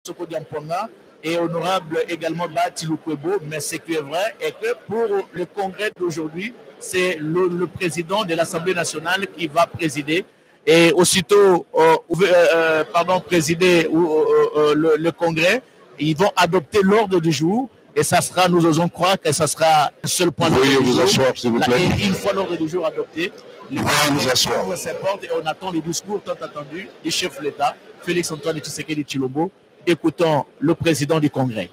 Soko Diamponga et honorable également Bati Lukwebo, mais ce qui est vrai est que pour le congrès d'aujourd'hui, c'est le président de l'Assemblée nationale qui va présider et aussitôt présider le congrès, ils vont adopter l'ordre du jour et ça sera, nous osons croire que ça sera un seul point de veuillez vous asseoir, s'il vous plaît. Et une fois l'ordre du jour adopté, nous asseoir. Et on attend les discours tant attendus du chef de l'État, Félix Antoine Tshisekedi Tshilombo. Écoutons le président du Congrès.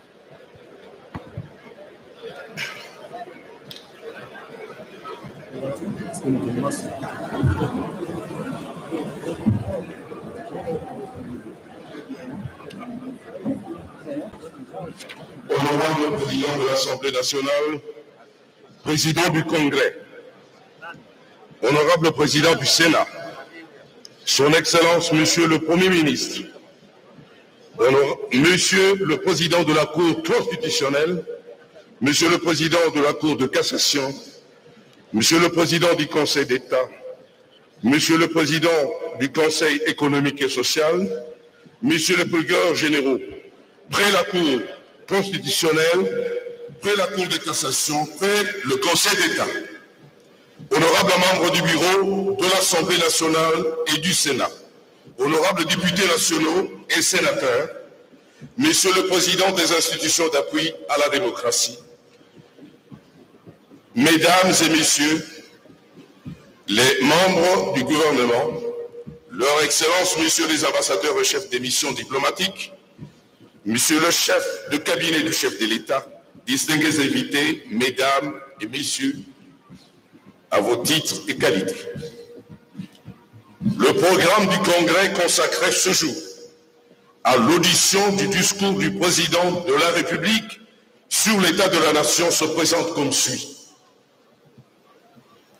Honorable président de l'Assemblée nationale, président du Congrès, honorable président du Sénat, son Excellence, Monsieur le Premier ministre, Monsieur le Président de la Cour constitutionnelle, Monsieur le Président de la Cour de cassation, Monsieur le Président du Conseil d'État, Monsieur le Président du Conseil économique et social, Monsieur le procureur généraux, près la Cour constitutionnelle, près la Cour de cassation, près le Conseil d'État, honorables membres du bureau de l'Assemblée nationale et du Sénat, honorables députés nationaux et sénateurs, Monsieur le Président des institutions d'appui à la démocratie, Mesdames et Messieurs les membres du gouvernement, Leur Excellence, Messieurs les ambassadeurs et chefs des missions diplomatiques, Monsieur le chef de cabinet du chef de l'État, distingués invités, Mesdames et Messieurs, à vos titres et qualités. Le programme du Congrès consacré ce jour à l'audition du discours du président de la République sur l'état de la nation se présente comme suit.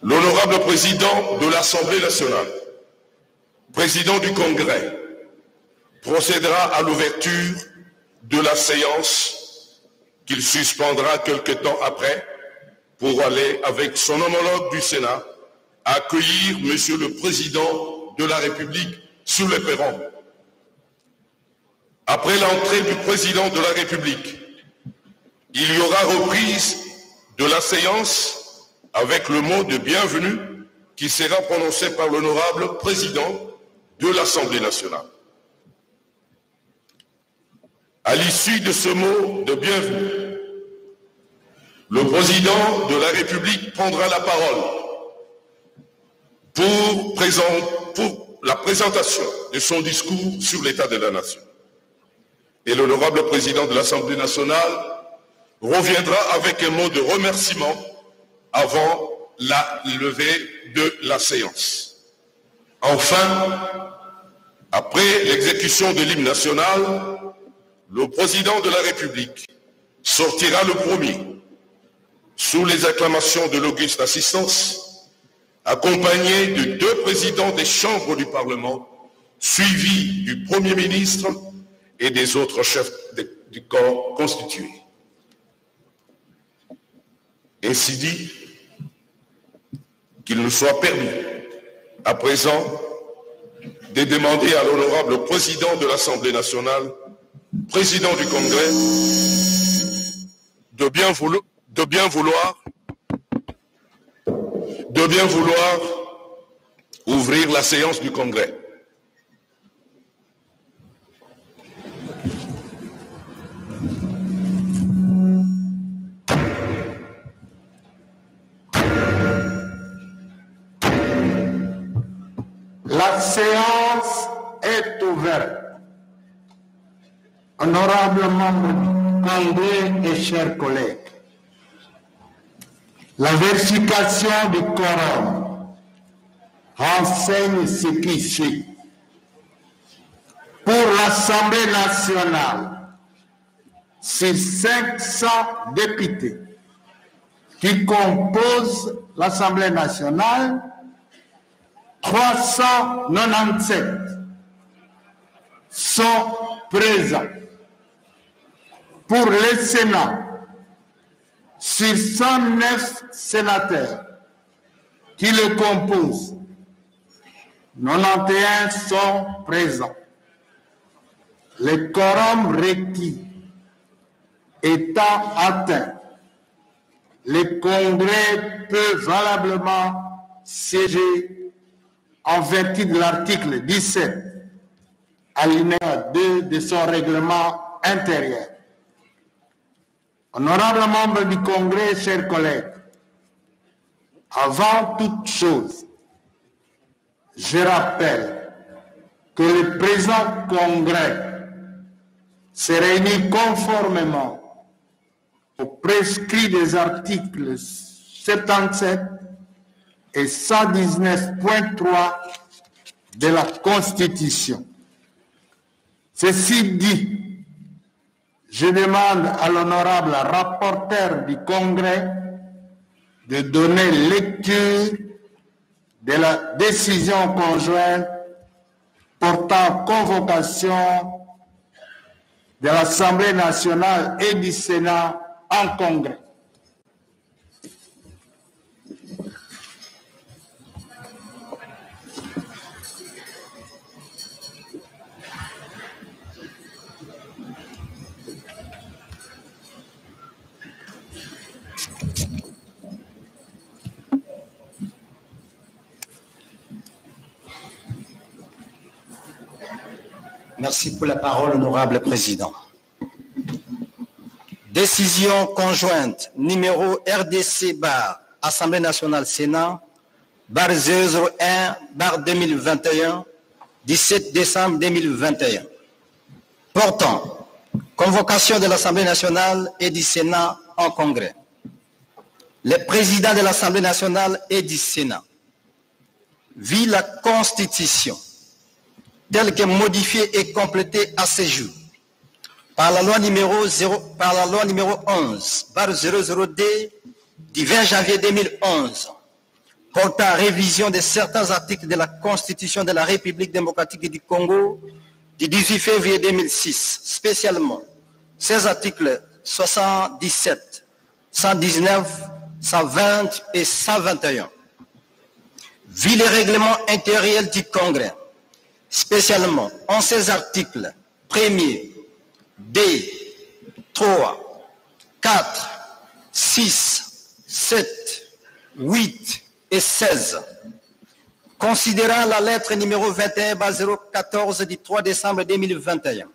L'honorable président de l'Assemblée nationale, président du Congrès, procédera à l'ouverture de la séance qu'il suspendra quelque temps après pour aller avec son homologue du Sénat accueillir Monsieur le Président de la République sur le perron. Après l'entrée du Président de la République, il y aura reprise de la séance avec le mot de bienvenue qui sera prononcé par l'honorable Président de l'Assemblée nationale. À l'issue de ce mot de bienvenue, le Président de la République prendra la parole pour la présentation de son discours sur l'état de la nation. Et l'honorable Président de l'Assemblée nationale reviendra avec un mot de remerciement avant la levée de la séance. Enfin, après l'exécution de l'hymne national, le Président de la République sortira le premier, sous les acclamations de l'auguste assistance, accompagné de 2 présidents des chambres du Parlement, suivis du Premier ministre et des autres chefs du corps constitué. Ainsi dit, qu'il nous soit permis, à présent, de demander à l'honorable président de l'Assemblée nationale, président du Congrès, de bien vouloir ouvrir la séance du Congrès. La séance est ouverte. Honorables membres du Congrès et chers collègues, la vérification du quorum renseigne ce qui suit. Pour l'Assemblée nationale, sur 500 députés qui composent l'Assemblée nationale, 397 sont présents. Pour le Sénat, sur 109 sénateurs qui le composent, 91 sont présents. Le quorum requis étant atteint, le Congrès peut valablement siéger en vertu de l'article 17, alinéa 2 de son règlement intérieur. Honorables membres du Congrès, chers collègues, avant toute chose, je rappelle que le présent Congrès se réunit conformément aux prescrits des articles 77 et 119.3 de la Constitution. Ceci dit, je demande à l'honorable rapporteur du Congrès de donner lecture de la décision conjointe portant convocation de l'Assemblée nationale et du Sénat en Congrès. Merci pour la parole, honorable président. Décision conjointe numéro RDC Assemblée nationale Sénat 001/2021 17 décembre 2021 portant convocation de l'Assemblée nationale et du Sénat en congrès. Les présidents de l'Assemblée nationale et du Sénat, vu la Constitution telle que modifiée et complétée à ce jour par la loi numéro 11/00D du 20 janvier 2011 portant révision de certains articles de la Constitution de la République démocratique du Congo du 18 février 2006, spécialement ces articles 77, 119, 120 et 121. Vu les règlements intérieurs du Congrès, spécialement en ces articles 1er, 2, 3, 4, 6, 7, 8 et 16, considérant la lettre numéro 21/014 du 3 décembre 2021,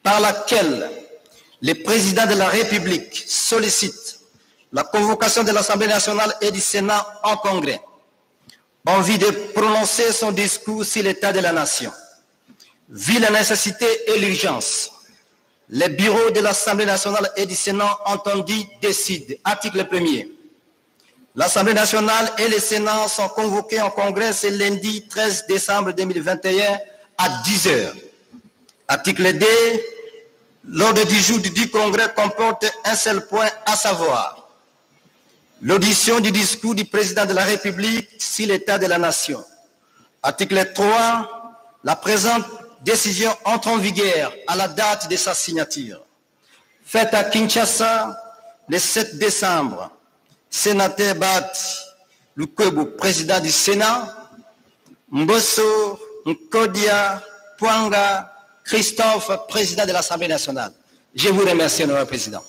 par laquelle le président de la République sollicite la convocation de l'Assemblée nationale et du Sénat en congrès, en vue de prononcer son discours sur l'état de la nation. Vu la nécessité et l'urgence, les bureaux de l'Assemblée nationale et du Sénat entendus décident, article 1er, l'Assemblée nationale et le Sénat sont convoqués en congrès ce lundi 13 décembre 2021 à 10 h. Article 2, l'ordre du jour du congrès comporte un seul point, à savoir l'audition du discours du président de la République sur l'état de la nation. Article 3, la présente décision entre en vigueur à la date de sa signature. Faite à Kinshasa le 7 décembre, sénateur Bati Lukwebo, président du Sénat, Mbosso Nkodia Pwanga Christophe, président de l'Assemblée nationale. Je vous remercie, honorable président.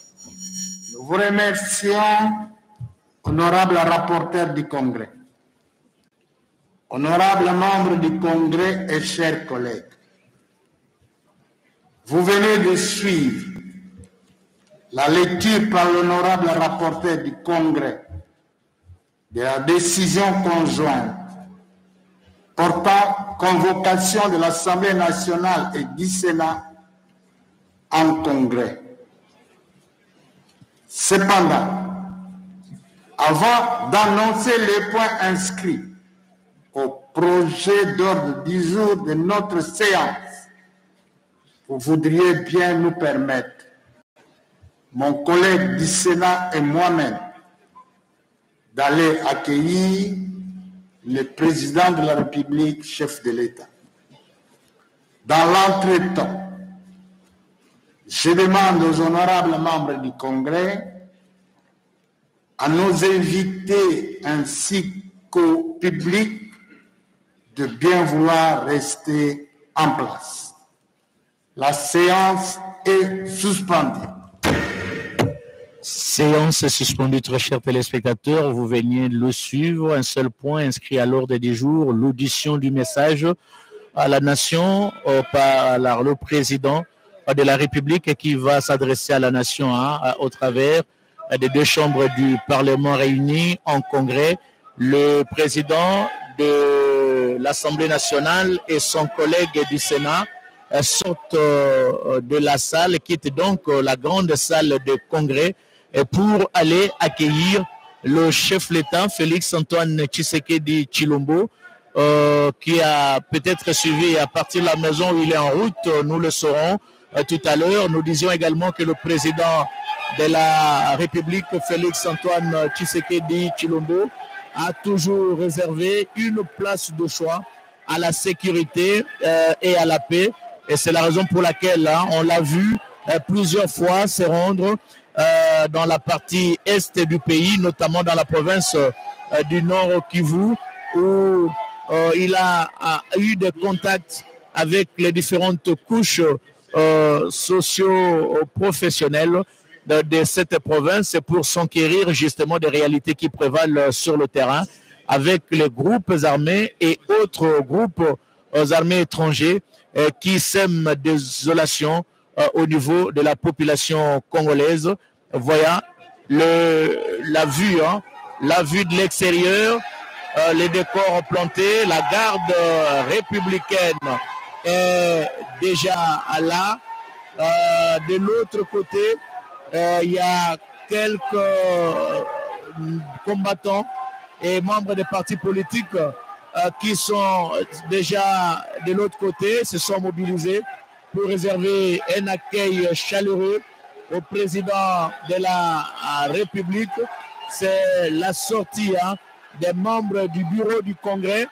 Nous vous remercions, honorable rapporteur du Congrès. Honorables membres du Congrès et chers collègues, vous venez de suivre la lecture par l'honorable rapporteur du Congrès de la décision conjointe portant convocation de l'Assemblée nationale et du Sénat en congrès. Cependant, avant d'annoncer les points inscrits au projet d'ordre du jour de notre séance, vous voudriez bien nous permettre, mon collègue du Sénat et moi-même, d'aller accueillir le président de la République, chef de l'État. Dans l'entretemps, je demande aux honorables membres du Congrès, à nos invités ainsi qu'au public, de bien vouloir rester en place. La séance est suspendue. Séance suspendue, très chers téléspectateurs. Vous veniez de le suivre. Un seul point inscrit à l'ordre du jour, l'audition du message à la nation par le président de la République qui va s'adresser à la nation au travers des deux chambres du Parlement réunies en congrès. Le président de l'Assemblée nationale et son collègue du Sénat sortent de la salle, quittent donc la grande salle de congrès pour aller accueillir le chef de l'État, Félix-Antoine Tshisekedi Tshilombo, qui a peut-être suivi à partir de la maison où il est en route. Nous le saurons tout à l'heure. Nous disions également que le président de la République, Félix-Antoine Tshisekedi Tshilombo, a toujours réservé une place de choix à la sécurité et à la paix. Et c'est la raison pour laquelle on l'a vu plusieurs fois se rendre dans la partie est du pays, notamment dans la province du Nord Kivu, où il a eu des contacts avec les différentes couches socio-professionnelles de cette province pour s'enquérir justement des réalités qui prévalent sur le terrain avec les groupes armés et autres groupes armés étrangers qui sèment désolation au niveau de la population congolaise. Voilà la vue de l'extérieur, les décors plantés, la garde républicaine est déjà là. De l'autre côté, il y a quelques combattants et membres des partis politiques qui sont déjà de l'autre côté, se sont mobilisés pour réserver un accueil chaleureux au président de la République. C'est la sortie des membres du bureau du Congrès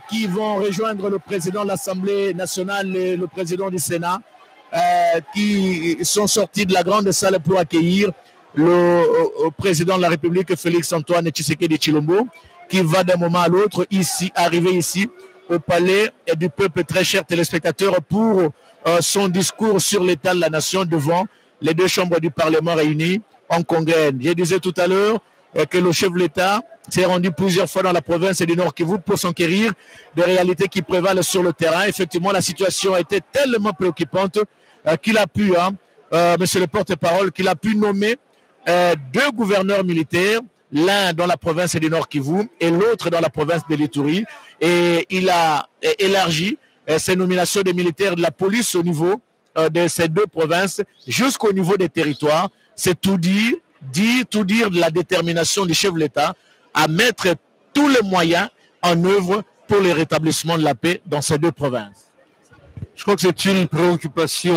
qui vont rejoindre le président de l'Assemblée nationale et le président du Sénat, qui sont sortis de la grande salle pour accueillir le président de la République, Félix-Antoine Tshisekedi Tshilombo, qui va d'un moment à l'autre arriver ici au palais du peuple, très chers téléspectateurs, pour son discours sur l'état de la nation devant les deux chambres du Parlement réunies en congrès. Je disais tout à l'heure que le chef de l'État s'est rendu plusieurs fois dans la province du Nord Kivu pour s'enquérir des réalités qui prévalent sur le terrain. Effectivement, la situation a été tellement préoccupante qu'il a pu, monsieur le porte-parole, qu'il a pu nommer deux gouverneurs militaires, l'un dans la province du Nord Kivu et l'autre dans la province de l'Ituri. Et il a élargi ces nominations des militaires de la police au niveau de ces deux provinces jusqu'au niveau des territoires. C'est tout dire de la détermination du chef de l'État à mettre tous les moyens en œuvre pour le rétablissement de la paix dans ces deux provinces. Je crois que c'est une préoccupation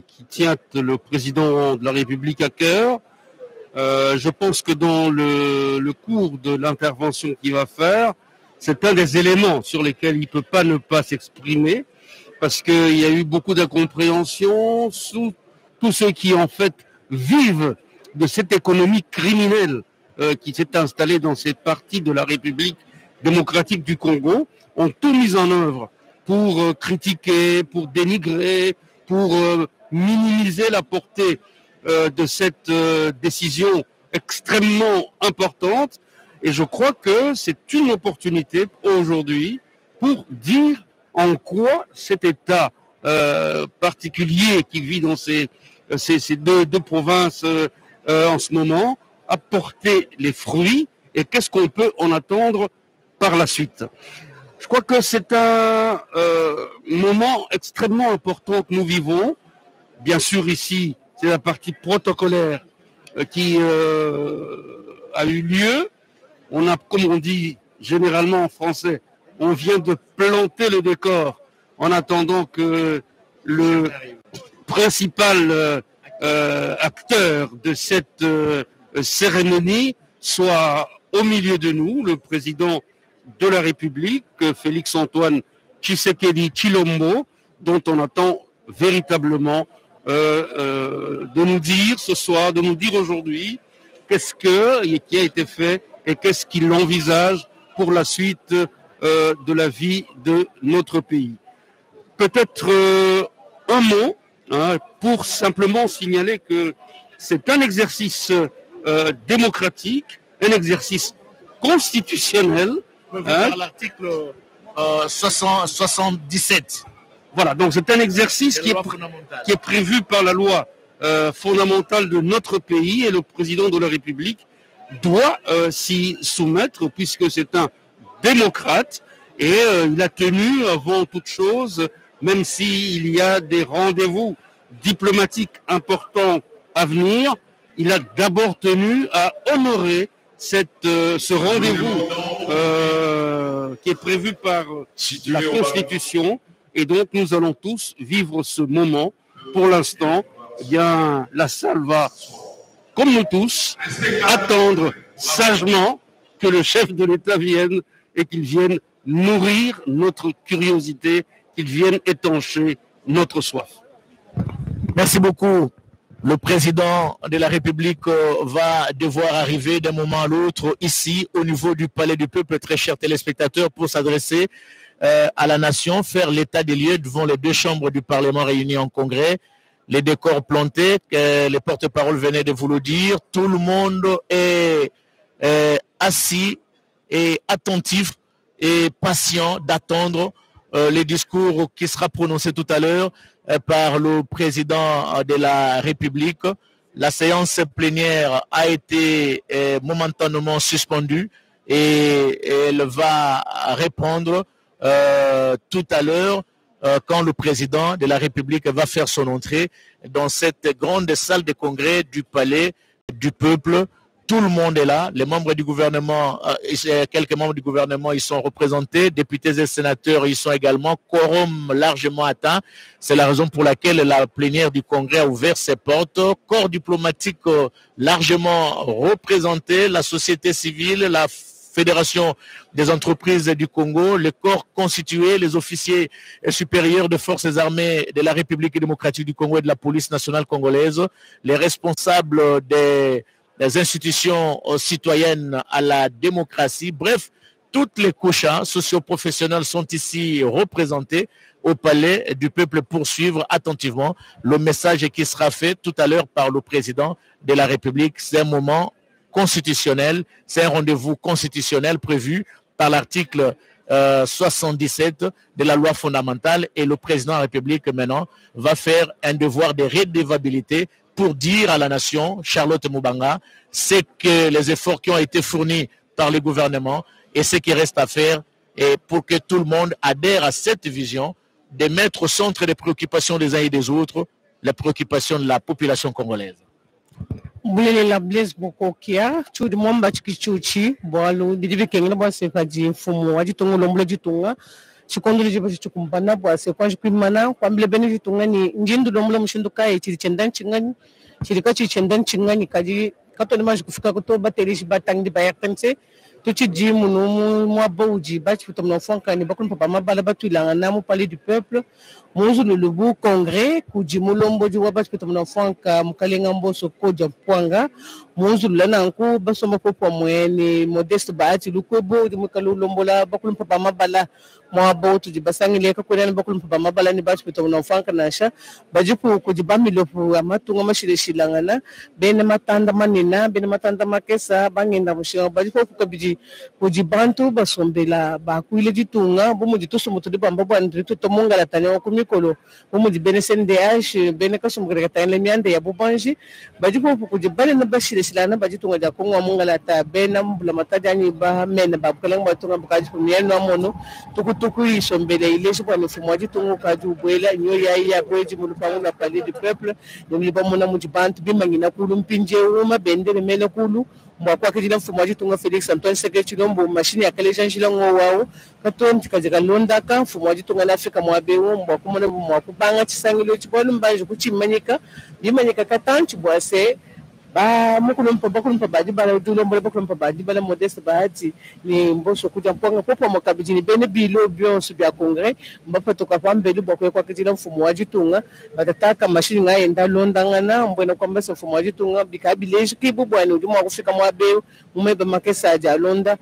qui tient le président de la République à cœur. Je pense que dans le cours de l'intervention qu'il va faire, c'est un des éléments sur lesquels il ne peut pas ne pas s'exprimer, parce qu'il y a eu beaucoup d'incompréhension sous tous ceux qui en fait vivent de cette économie criminelle qui s'est installée dans cette partie de la République démocratique du Congo, ont tout mis en œuvre pour critiquer, pour dénigrer, pour minimiser la portée de cette décision extrêmement importante. Et je crois que c'est une opportunité aujourd'hui pour dire en quoi cet État particulier qui vit dans ces deux provinces en ce moment a porté les fruits et qu'est-ce qu'on peut en attendre par la suite. Je crois que c'est un moment extrêmement important que nous vivons. Bien sûr, ici, c'est la partie protocolaire qui a eu lieu. On a, comme on dit généralement en français, on vient de planter le décor en attendant que le principal acteur de cette cérémonie soit au milieu de nous, le président de la République, Félix-Antoine Tshisekedi Tshilombo, dont on attend véritablement de nous dire ce soir, de nous dire aujourd'hui qu'est-ce qui a été fait et qu'est-ce qu'il envisage pour la suite de la vie de notre pays. Peut-être un mot pour simplement signaler que c'est un exercice démocratique, un exercice constitutionnel. L'article 77. Voilà, donc c'est un exercice qui est prévu par la loi fondamentale de notre pays, et le président de la République doit s'y soumettre puisque c'est un démocrate, et il a tenu avant toute chose, même s'il y a des rendez-vous diplomatiques importants à venir, il a d'abord tenu à honorer ce rendez-vous qui est prévu par la Constitution, et donc nous allons tous vivre ce moment. Pour l'instant, eh bien, la salle va, comme nous tous, attendre sagement que le chef de l'État vienne et qu'il vienne nourrir notre curiosité, qu'il vienne étancher notre soif. Merci beaucoup. Le président de la République va devoir arriver d'un moment à l'autre ici au niveau du Palais du Peuple, très chers téléspectateurs, pour s'adresser à la nation, faire l'état des lieux devant les deux chambres du Parlement réunies en congrès, les décors plantés, les porte-paroles venaient de vous le dire, tout le monde est assis et attentif et patient d'attendre les discours qui sera prononcé tout à l'heure par le président de la République. La séance plénière a été momentanément suspendue et elle va répondre tout à l'heure quand le président de la République va faire son entrée dans cette grande salle de congrès du Palais du Peuple. Tout le monde est là, les membres du gouvernement, quelques membres du gouvernement, ils sont représentés, députés et sénateurs, ils sont également, quorum largement atteint. C'est la raison pour laquelle la plénière du Congrès a ouvert ses portes. Corps diplomatique largement représenté, la société civile, la Fédération des entreprises du Congo, les corps constitués, les officiers supérieurs de forces armées de la République démocratique du Congo et de la police nationale congolaise, les responsables des institutions citoyennes à la démocratie. Bref, toutes les couches socio-professionnelles sont ici représentées au Palais du Peuple pour suivre attentivement le message qui sera fait tout à l'heure par le président de la République. C'est un moment constitutionnel, c'est un rendez-vous constitutionnel prévu par l'article 77 de la loi fondamentale, et le président de la République maintenant va faire un devoir de redevabilité pour dire à la nation, Charlotte Mubanga, c'est que les efforts qui ont été fournis par le gouvernement et ce qui reste à faire, et pour que tout le monde adhère à cette vision de mettre au centre des préoccupations des uns et des autres les préoccupations de la population congolaise. Bulela Blaise Bokokia, tout le monde batchikichuchi, boalo, didibe kengina bo sefaji fumu, waji tongo lomblo jitunga, chikondo jibo chikumpana bo sekwaji kwimana, kwambile bene jitunga ni njindu lomblo mshinduka chiri chendan chingani, chirika chiri chendan chingani kaji kato nima jikufika kuto bateri batang di bayakanse, tuchi jimu no mo bouji batchi futomno fonka ni bakun papa mabala batu ilanga mu Palais du Peuple. Monzo le Lubu Congrès, Kujimulombo du Wabas Pitomnafonka, Mukalingambo Soko Jampwanga, Monzo Lananko, Basomako Pomweni, Modeste Bati, Lukobo, the Mukalumbola, Bakulum Papa Mabala, Moabo to the Basang Leka, Bakulum Papa Mabala, and Bas Pitomnafonka Nasha, Bajupu, Kujibamilopu, Amatunga Shilangana, Benematanda Manina, Benematanda Makesa, Bangin Namusha, Bajupu Kabiji, Kujibantu, Basombela, Bakuila Jitunga, Bumujitu to the Bamba and Rito Tomonga Latano. Kolo como de BNCNDH bene ka sum grega tan lemiande ya bubanji baji ko ku de bale na bashire silana baji tunga ja kongo mungala ta bena mbula mataja ni ba mena ba kala ngba tunga bukaji ko miel no mono tukutuku isombele ile so kwa mfumo waji tunga ka ju bwela nyo ya kweji mu lupango na Palais du Peuple yo liba mona mu jibantu bimangina kulu mpinje uma bendele mele kulu mwakwa kidila mfumo waji tunga Felix Antoine Sekrechi lombo machine ya kale janjila ngo wao katonti kaja londa ka mfumo waji tunga na Afrika mwabewo mwakwa mona mwakubanga chisangilo chibolo mbanje kuchimanyika bimanyika katanchi bwase ba mukulumpa bakulumpa baji bala dulombo bakulumpa baji bala Modeste Bahati ni mboso kuja mpanga popo makabijini bene bilo byonso bya Congrès mbapa toka kwambelu bokwe kwa kidila mfumo waji tunga batataka mashini ngaenda londangana mbwena kwamba mfumo waji tunga bikabileji kibubwana ujuma kufika mwabe umebe makesa aja londa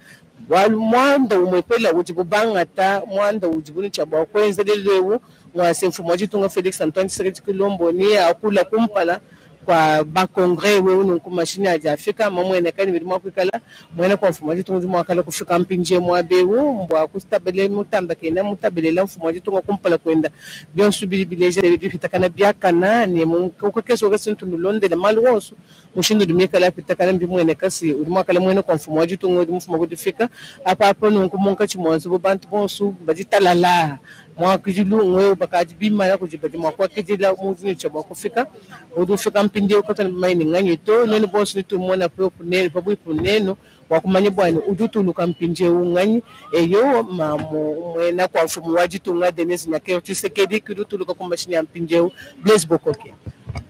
mwanda umepela ujibubanga ta mwanda ujibuni chabwa kwenzelelewo mwase mfumo jitunga Felix Antoine Tshisekedi Tshilombo ni akula kumpala kwa ba congrès wewe nunku mashini ya Afrika mamwene kani milimo kwikala mwene kwa mfumo jitunga mwakala kufika mpinje mwabewu mbwa kustabele mutamba kena mutabelela mfumo jitunga kumpala kwenda bien subili bileje de fitakana biakana ni munku keso gasintu milonde le malwoso mushindo dumikala fitakana mbimwene kasi umwakala mwene kwa mfumo jitunga mfumo kudifika apa apa nunku monka chimwanzo bobantu bonsu bajitalala mwakijilu ngwe bakaji bimala kujibati mwakwakijila muzini chaba kufika udufika mpindi ukata maini nganyito nene bosu nitumona propunene pabu puneno wakumanye bwana udutuluka mpinje unganyi eyo mwena kwa mfumu wajitunga Denis Nyakero Tshisekedi kudutuluka kumashini ya mpinje Blaise Bokoke.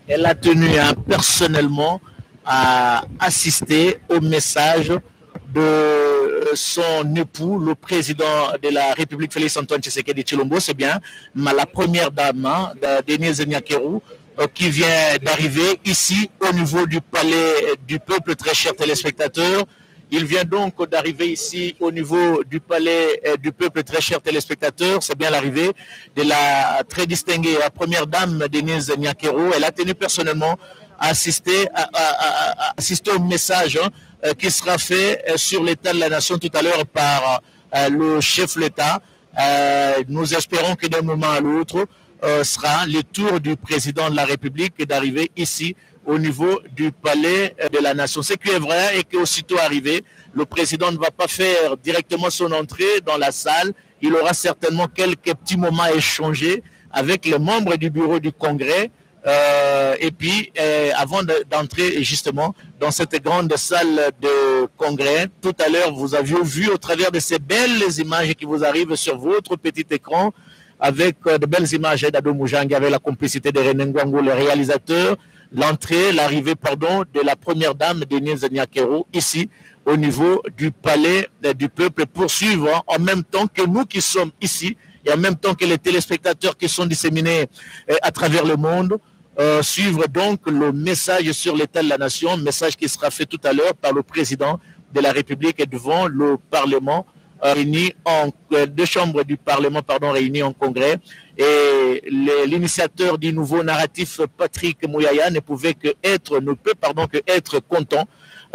Elle a tenu personnellement à assister au message de son époux, le président de la République Félix Antoine Tshisekedi Tshilombo, c'est bien la première dame, Denis Nyakero, qui vient d'arriver ici au niveau du palais du peuple, très chers téléspectateurs. Il vient donc d'arriver ici au niveau du palais du peuple, très chers téléspectateurs. C'est bien l'arrivée de la très distinguée, la première dame Denise Nyakero. Elle a tenu personnellement à assister au message qui sera fait sur l'état de la nation tout à l'heure par le chef de l'État. Nous espérons que d'un moment à l'autre sera le tour du président de la République d'arriver ici au niveau du palais de la nation. Ce qui est vrai est qu'aussitôt arrivé, le président ne va pas faire directement son entrée dans la salle. Il aura certainement quelques petits moments à échanger avec les membres du bureau du Congrès. Et puis, avant d'entrer justement dans cette grande salle de congrès, tout à l'heure, vous aviez vu au travers de ces belles images qui vous arrivent sur votre petit écran, avec de belles images d'Ado Moujangi, avec la complicité de René Ngwango, le réalisateur, l'arrivée de la première dame Denise Nyakero, ici, au niveau du palais du peuple, pour suivre en même temps que nous qui sommes ici, et en même temps que les téléspectateurs qui sont disséminés à travers le monde, suivre donc le message sur l'état de la nation, message qui sera fait tout à l'heure par le président de la République devant le Parlement deux chambres du Parlement réunies en congrès. Et l'initiateur du nouveau narratif, Patrick Mouyaya, ne peut être content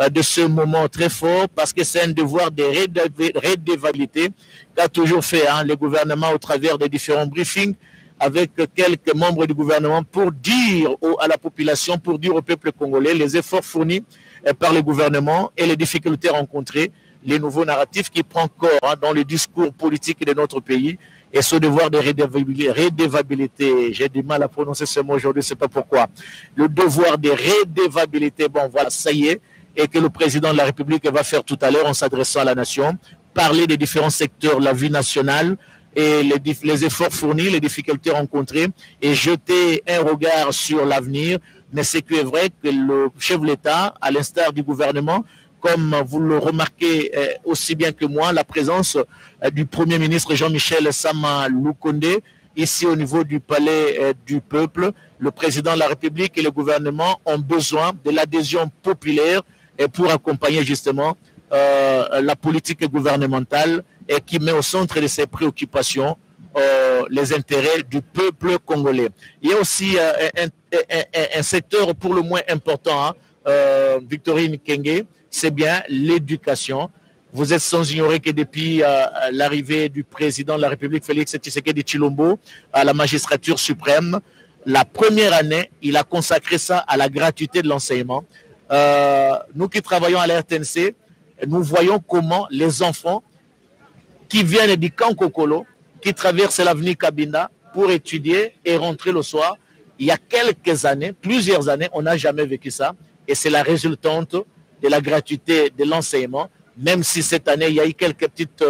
de ce moment très fort, parce que c'est un devoir de redevabilité qu'a toujours fait le gouvernement au travers des différents briefings avec quelques membres du gouvernement pour dire à la population, pour dire au peuple congolais les efforts fournis par le gouvernement et les difficultés rencontrées, les nouveaux narratifs qui prennent corps dans le discours politique de notre pays, et ce devoir de redevabilité, j'ai du mal à prononcer ce mot aujourd'hui, je ne sais pas pourquoi, le devoir de redevabilité, ça y est, et que le président de la République va faire tout à l'heure en s'adressant à la nation, parler des différents secteurs de la vie nationale, et les efforts fournis, les difficultés rencontrées, et jeter un regard sur l'avenir. Mais c'est que est vrai que le chef de l'État, à l'instar du gouvernement, comme vous le remarquez aussi bien que moi, la présence du Premier ministre Jean-Michel Sama Lukonde, ici au niveau du palais du peuple, le président de la République et le gouvernement ont besoin de l'adhésion populaire pour accompagner justement la politique gouvernementale et qui met au centre de ses préoccupations les intérêts du peuple congolais. Il y a aussi un secteur pour le moins important, Victorine Kenge, c'est bien l'éducation. Vous êtes sans ignorer que depuis l'arrivée du président de la République, Félix Tshisekedi Tshilombo, à la magistrature suprême, la première année, il a consacré ça à la gratuité de l'enseignement. Nous qui travaillons à la RTNC, nous voyons comment les enfants qui viennent du camp Kokolo, qui traversent l'avenue Kabinda pour étudier et rentrer le soir, il y a quelques années, plusieurs années, on n'a jamais vécu ça. Et c'est la résultante de la gratuité de l'enseignement, même si cette année, il y a eu quelques petites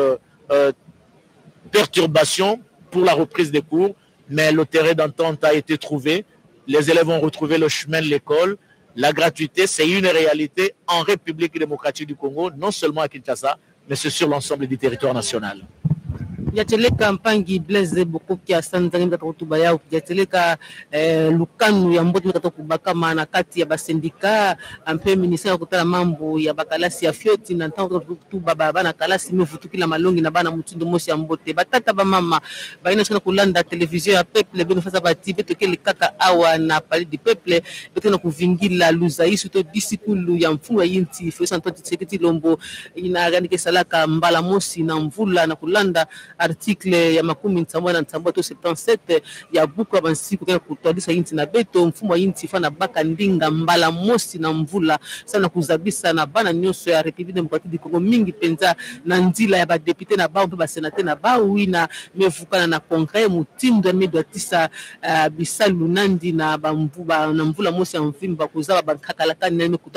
perturbations pour la reprise des cours, mais le terrain d'entente a été trouvé. Les élèves ont retrouvé le chemin de l'école. La gratuité, c'est une réalité en République démocratique du Congo, non seulement à Kinshasa, mais c'est sur l'ensemble du territoire national. Yateleka mpangi Blaise Bokoki ya sanzangi mtata kutuba yao. Yateleka lukanu ya mbote mtata kubaka maana kati ya basendika ampe ministère kutala mambo ya bakalasi ya fioti na ntango kutuba bana kalasi mevutu kila malongi na bana mutindo mosi ya mbote. Batata ba mama baina sona kulanda television ya peuple beno fasa bati beto kele kaka awa na pali di peuple beto na kuvingila luzaisu to disikulu ya mfungo yinti fo santo tseketi lombo ina gani kesalaka mbala mosi na mvula na kulanda article ya makumi ntamwa na ntamwa to 77 ya buku ya bansiku kena kutwadisa yinti na beto mfumo yinti fana baka ndinga mbala mosi na mvula sana kuzabisa na bana nyonso ya République démocratique du Congo mingi penza na ndila ya ba député na ba ba sénateur na ba wina mevukana na congrès mutindo medo atisa bisalu nandi na ba mvula mosi ya mvimba kuzaba bankakalakani na mekuta